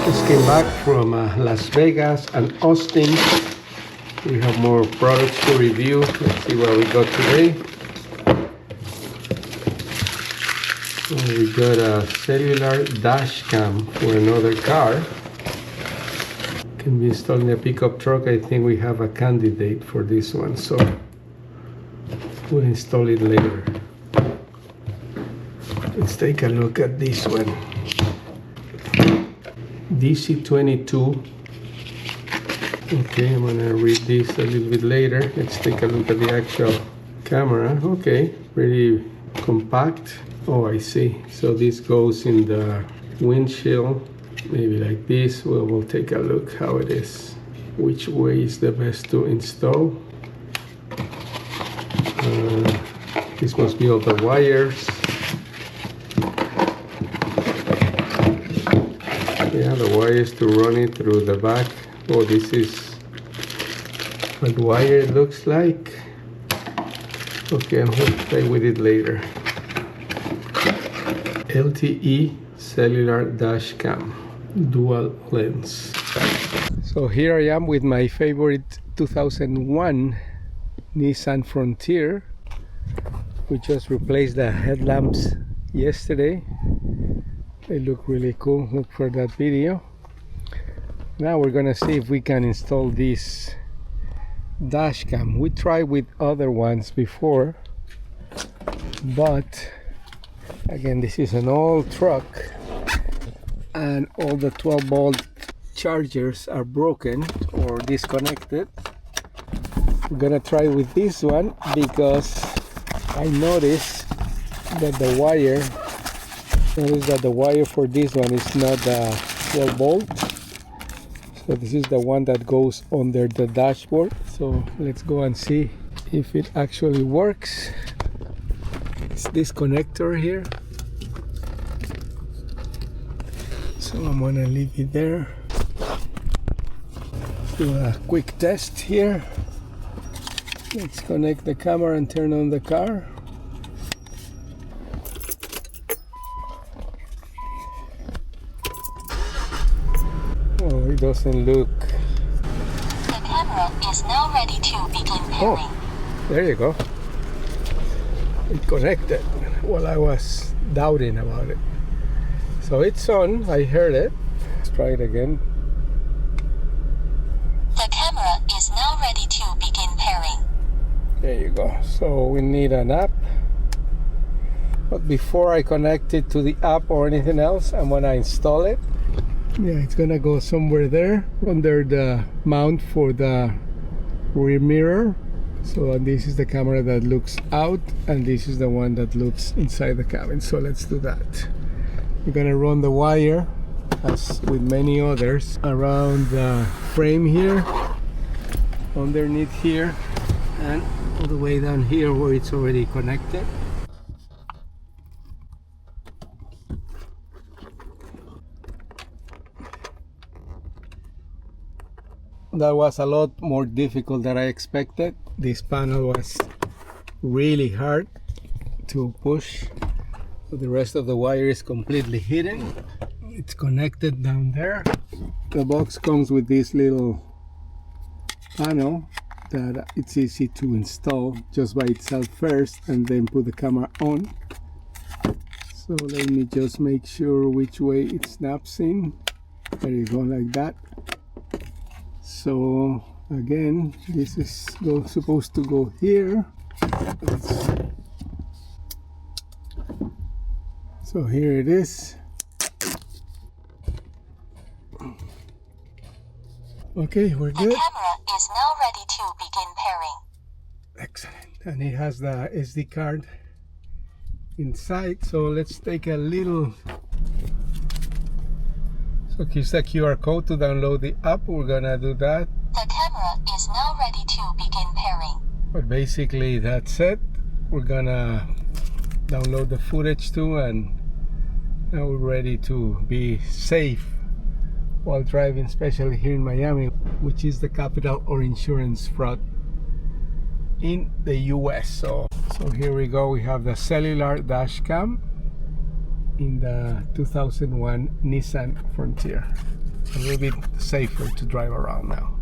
Just came back from Las Vegas and Austin. We have more products to review. Let's see what we got today. We got a cellular dash cam for another car. Can be installed in a pickup truck. I think we have a candidate for this one, so we'll install it later. Let's take a look at this one. DC22. Okay, I'm gonna read this a little bit later. Let's take a look at the actual camera. Okay, pretty compact. Oh, I see. So this goes in the windshield, maybe like this. Well, we'll take a look how it is. Which way is the best to install? This must be all the wires. Yeah, the wires to run it through the back. Oh, this is what wire it looks like. Okay, I'm going to play with it later. LTE Cellular Dash Cam, dual lens. So here I am with my favorite 2001 Nissan Frontier. We just replaced the headlamps yesterday. They look really cool. Look for that video. Now we're gonna see if we can install this dash cam. We tried with other ones before, but again, this is an old truck and all the 12-volt chargers are broken or disconnected. We're gonna try with this one because I noticed that the wire for this one is not 12-volt. So this is the one that goes under the dashboard. So let's go and see if it actually works. It's this connector here. So I'm gonna leave it there. Do a quick test here. Let's connect the camera and turn on the car. Oh, it doesn't look. The camera is now ready to begin pairing. Oh, there you go. It connected while I was doubting about it. So it's on, I heard it. Let's try it again. The camera is now ready to begin pairing. There you go. So we need an app. But before I connect it to the app or anything else, I'm gonna install it. Yeah, it's gonna go somewhere there under the mount for the rear mirror. So this is the camera that looks out and this is the one that looks inside the cabin. So let's do that. We're gonna run the wire, as with many others, around the frame here, underneath here, and all the way down here where it's already connected. That was a lot more difficult than I expected. This panel was really hard to push. The rest of the wire is completely hidden. It's connected down there. The box comes with this little panel that it's easy to install just by itself first and then put the camera on. So let me just make sure which way it snaps in. There you go, like that. So again, this is supposed to go here. So here it is. Okay, we're good. The camera is now ready to begin pairing. Excellent. And it has the SD card inside. So let's take a little. So here's the QR code to download the app. We're gonna do that. The camera is now ready to begin pairing. But basically that's it. We're gonna download the footage too, and now we're ready to be safe while driving, especially here in Miami, which is the capital of insurance fraud in the US. So here we go. We have the cellular dash cam in the 2001 Nissan Frontier. a little bit safer to drive around now.